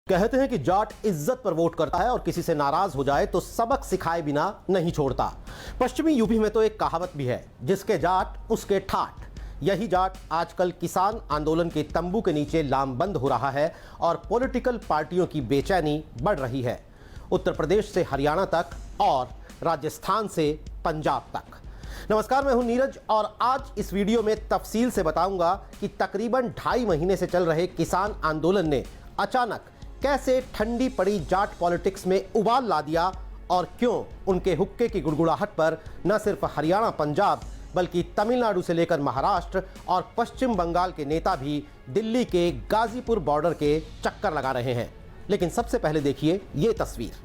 कहते हैं कि जाट इज्जत पर वोट करता है और किसी से नाराज हो जाए तो सबक सिखाए बिना नहीं छोड़ता। पश्चिमी यूपी में तो एक कहावत भी है, जिसके जाट उसके ठाठ। यही जाट आजकल किसान आंदोलन के तंबू के नीचे लामबंद हो रहा है और पॉलिटिकल पार्टियों की बेचैनी बढ़ रही है। उत्तर प्रदेश से हरियाणा तक और राजस्थान से पंजाब तक। नमस्कार, मैं हूं नीरज और आज इस वीडियो में तफसील से बताऊंगा कि तकरीबन 2.5 महीने से चल रहे किसान आंदोलन ने अचानक कैसे ठंडी पड़ी जाट पॉलिटिक्स में उबाल ला दिया और क्यों उनके हुक्के की गुड़गुड़ाहट पर न सिर्फ हरियाणा पंजाब बल्कि तमिलनाडु से लेकर महाराष्ट्र और पश्चिम बंगाल के नेता भी दिल्ली के गाजीपुर बॉर्डर के चक्कर लगा रहे हैं। लेकिन सबसे पहले देखिए ये तस्वीर।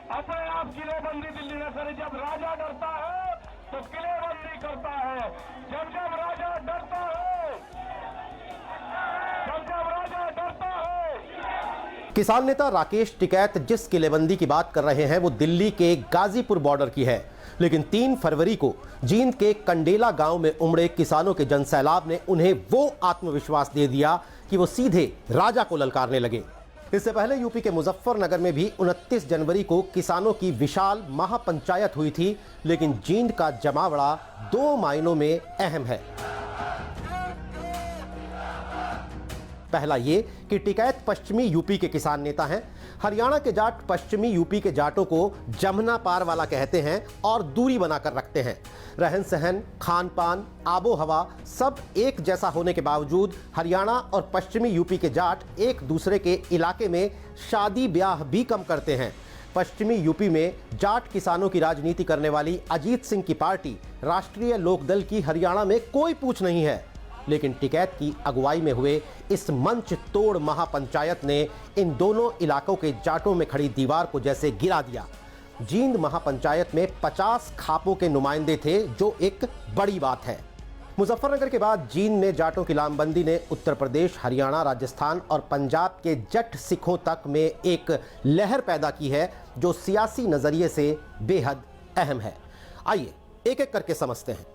अपने आप किलेबंदी दिल्ली न करे। जब राजा डरता है तो किलेबंदी करता है। जब जब राजा डरता है किसान नेता राकेश टिकैत जिस किलेबंदी की बात कर रहे हैं वो दिल्ली के गाजीपुर बॉर्डर की है। लेकिन 3 फरवरी को जींद के कंडेला गांव में उमड़े किसानों के जनसैलाब ने उन्हें वो आत्मविश्वास दे दिया कि वो सीधे राजा को ललकारने लगे। इससे पहले यूपी के मुजफ्फरनगर में भी 29 जनवरी को किसानों की विशाल महापंचायत हुई थी, लेकिन जींद का जमावड़ा 2 मायनों में अहम है। पहला ये कि टिकैत पश्चिमी यूपी के किसान नेता हैं। हरियाणा के जाट पश्चिमी यूपी के जाटों को जमुना पार वाला कहते हैं और दूरी बनाकर रखते हैं। रहन सहन, खान पान, आबो हवा सब एक जैसा होने के बावजूद हरियाणा और पश्चिमी यूपी के जाट एक दूसरे के इलाके में शादी ब्याह भी कम करते हैं। पश्चिमी यूपी में जाट किसानों की राजनीति करने वाली अजीत सिंह की पार्टी राष्ट्रीय लोकदल की हरियाणा में कोई पूछ नहीं है। लेकिन टिकैत की अगुवाई में हुए इस मंच तोड़ महापंचायत ने इन दोनों इलाकों के जाटों में खड़ी दीवार को जैसे गिरा दिया। जींद महापंचायत में 50 खापों के नुमाइंदे थे, जो एक बड़ी बात है। मुजफ्फरनगर के बाद जींद में जाटों की लामबंदी ने उत्तर प्रदेश, हरियाणा, राजस्थान और पंजाब के जट सिखों तक में एक लहर पैदा की है, जो सियासी नजरिए से बेहद अहम है। आइए एक एक करके समझते हैं।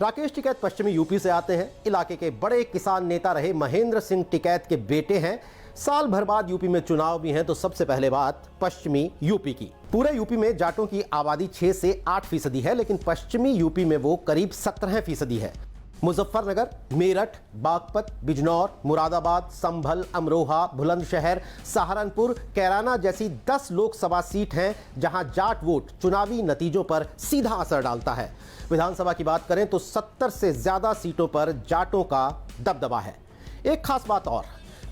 राकेश टिकैत पश्चिमी यूपी से आते हैं। इलाके के बड़े किसान नेता रहे महेंद्र सिंह टिकैत के बेटे हैं। साल भर बाद यूपी में चुनाव भी हैं, तो सबसे पहले बात पश्चिमी यूपी की। पूरे यूपी में जाटों की आबादी 6 से 8% है, लेकिन पश्चिमी यूपी में वो करीब 17% है। मुजफ्फरनगर, मेरठ, बागपत, बिजनौर, मुरादाबाद, संभल, अमरोहा, बुलंदशहर, सहारनपुर, कैराना जैसी 10 लोकसभा सीट हैं, जहां जाट वोट चुनावी नतीजों पर सीधा असर डालता है। विधानसभा की बात करें तो 70 से ज्यादा सीटों पर जाटों का दबदबा है। एक खास बात और,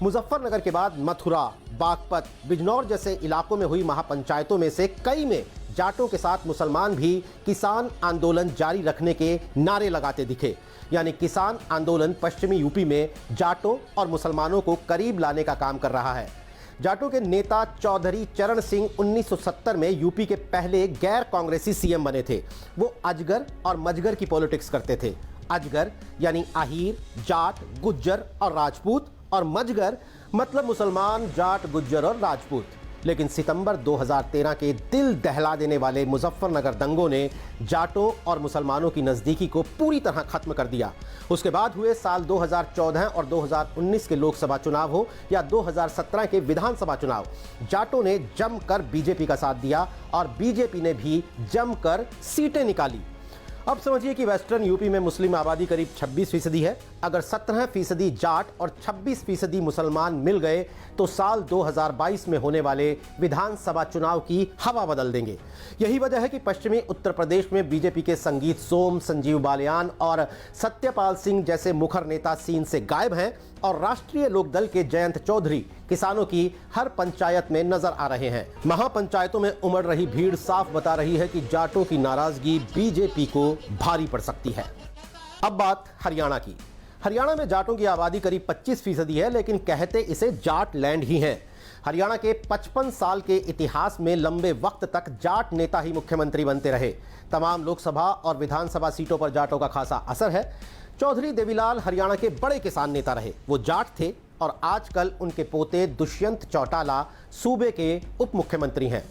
मुजफ्फरनगर के बाद मथुरा, बागपत, बिजनौर जैसे इलाकों में हुई महापंचायतों में से कई में जाटों के साथ मुसलमान भी किसान आंदोलन जारी रखने के नारे लगाते दिखे। यानी किसान आंदोलन पश्चिमी यूपी में जाटों और मुसलमानों को करीब लाने का काम कर रहा है। जाटों के नेता चौधरी चरण सिंह 1970 में यूपी के पहले गैर कांग्रेसी सीएम बने थे। वो अजगर और मजगर की पॉलिटिक्स करते थे। अजगर यानी आहिर, जाट, गुज्जर और राजपूत, और मजगर मतलब मुसलमान, जाट, गुज्जर और राजपूत। लेकिन सितंबर 2013 के दिल दहला देने वाले मुजफ्फरनगर दंगों ने जाटों और मुसलमानों की नज़दीकी को पूरी तरह खत्म कर दिया। उसके बाद हुए साल 2014 और 2019 के लोकसभा चुनाव हो या 2017 के विधानसभा चुनाव, जाटों ने जमकर बीजेपी का साथ दिया और बीजेपी ने भी जमकर सीटें निकाली। अब समझिए कि वेस्टर्न यूपी में मुस्लिम आबादी करीब 26% है। अगर 17% जाट और 26% मुसलमान मिल गए तो साल 2022 में होने वाले विधानसभा चुनाव की हवा बदल देंगे। यही वजह है कि पश्चिमी उत्तर प्रदेश में बीजेपी के संगीत सोम, संजीव बालियान और सत्यपाल सिंह जैसे मुखर नेता सीन से गायब हैं और राष्ट्रीय लोकदल के जयंत चौधरी किसानों की हर पंचायत में नजर आ रहे हैं। महापंचायतों में उमड़ रही भीड़ साफ बता रही है कि जाटों की नाराजगी बीजेपी को भारी पड़ सकती है। अब बात हरियाणा की। हरियाणा में जाटों की आबादी करीब 25% है, लेकिन कहते इसे जाट लैंड ही है। हरियाणा के 55 साल के इतिहास में लंबे वक्त तक जाट नेता ही मुख्यमंत्री बनते रहे। तमाम लोकसभा और विधानसभा सीटों पर जाटों का खासा असर है। चौधरी देवीलाल हरियाणा के बड़े किसान नेता रहे। वो जाट थे और आजकल उनके पोते दुष्यंत चौटाला सूबे के उप मुख्यमंत्री हैं।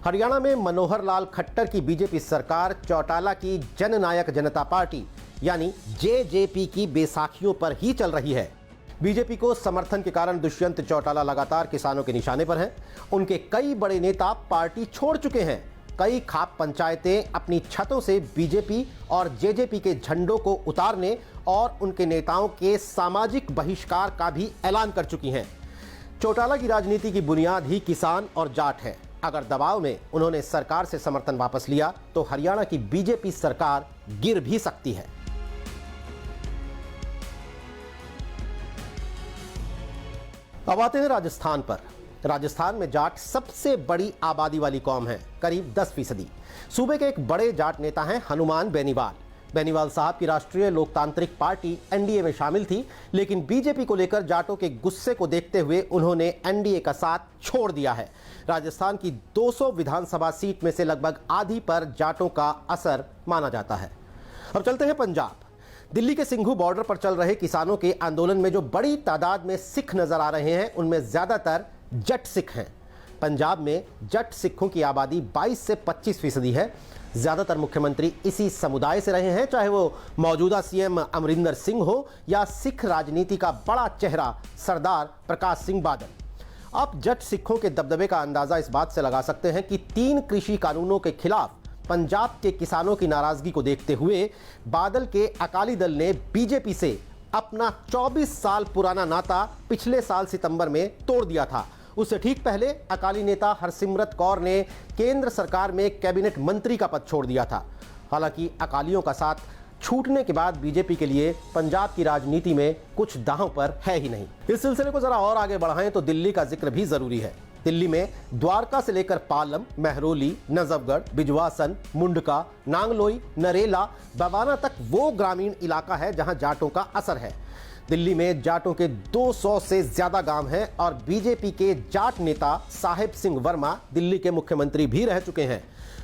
हरियाणा में मनोहर लाल खट्टर की बीजेपी सरकार चौटाला की जननायक जनता पार्टी यानी जेजेपी की बेसाखियों पर ही चल रही है। बीजेपी को समर्थन के कारण दुष्यंत चौटाला लगातार किसानों के निशाने पर हैं। उनके कई बड़े नेता पार्टी छोड़ चुके हैं। कई खाप पंचायतें अपनी छतों से बीजेपी और जेजेपी के झंडों को उतारने और उनके नेताओं के सामाजिक बहिष्कार का भी ऐलान कर चुकी हैं। चौटाला की राजनीति की बुनियाद ही किसान और जाट है। अगर दबाव में उन्होंने सरकार से समर्थन वापस लिया तो हरियाणा की बीजेपी सरकार गिर भी सकती है। अब आते हैं राजस्थान पर। राजस्थान में जाट सबसे बड़ी आबादी वाली कौम है, करीब 10%। सूबे के एक बड़े जाट नेता हैं हनुमान बेनीवाल। बेनीवाल साहब की राष्ट्रीय लोकतांत्रिक पार्टी एनडीए में शामिल थी, लेकिन बीजेपी को लेकर जाटों के गुस्से को देखते हुए उन्होंने एनडीए का साथ छोड़ दिया है। राजस्थान की 200 विधानसभा सीट में से लगभग आधी पर जाटों का असर माना जाता है। अब चलते हैं पंजाब। दिल्ली के सिंघू बॉर्डर पर चल रहे किसानों के आंदोलन में जो बड़ी तादाद में सिख नजर आ रहे हैं, उनमें ज्यादातर जट सिख हैं। पंजाब में जट सिखों की आबादी 22 से 25% है। ज्यादातर मुख्यमंत्री इसी समुदाय से रहे हैं, चाहे वो मौजूदा सीएम अमरिंदर सिंह हो या सिख राजनीति का बड़ा चेहरा सरदार प्रकाश सिंह बादल। आप जट सिखों के दबदबे का अंदाजा इस बात से लगा सकते हैं कि 3 कृषि कानूनों के खिलाफ पंजाब के किसानों की नाराजगी को देखते हुए बादल के अकाली दल ने बीजेपी से अपना 24 साल पुराना नाता पिछले साल सितंबर में तोड़ दिया था। उससे ठीक पहले अकाली नेता हरसिमरत कौर ने केंद्र सरकार में कैबिनेट मंत्री का पद छोड़ दिया था। हालांकि अकालियों का साथ छूटने के बाद बीजेपी के लिए पंजाब की राजनीति में कुछ दांव पर है ही नहीं। इस सिलसिले को जरा और आगे बढ़ाएं तो दिल्ली का जिक्र भी जरूरी है। दिल्ली में द्वारका से लेकर पालम, महरौली, नजफगढ़, बिजवासन, मुंडका, नांगलोई, नरेला, बवाना तक वो ग्रामीण इलाका है जहां जाटों का असर है। दिल्ली में जाटों के 200 से ज्यादा गांव हैं और बीजेपी के जाट नेता साहेब सिंह वर्मा दिल्ली के मुख्यमंत्री भी रह चुके हैं।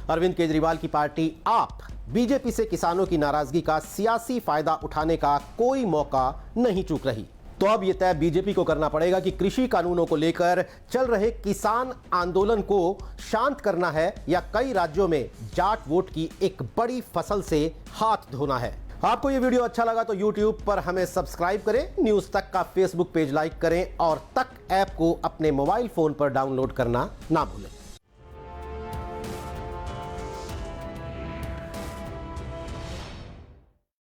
अरविंद केजरीवाल की पार्टी आप बीजेपी से किसानों की नाराजगी का सियासी फायदा उठाने का कोई मौका नहीं चूक रही। तो अब यह तय बीजेपी को करना पड़ेगा कि कृषि कानूनों को लेकर चल रहे किसान आंदोलन को शांत करना है या कई राज्यों में जाट वोट की एक बड़ी फसल से हाथ धोना है। आपको यह वीडियो अच्छा लगा तो YouTube पर हमें सब्सक्राइब करें, न्यूज तक का फेसबुक पेज लाइक करें और तक ऐप को अपने मोबाइल फोन पर डाउनलोड करना ना भूलें।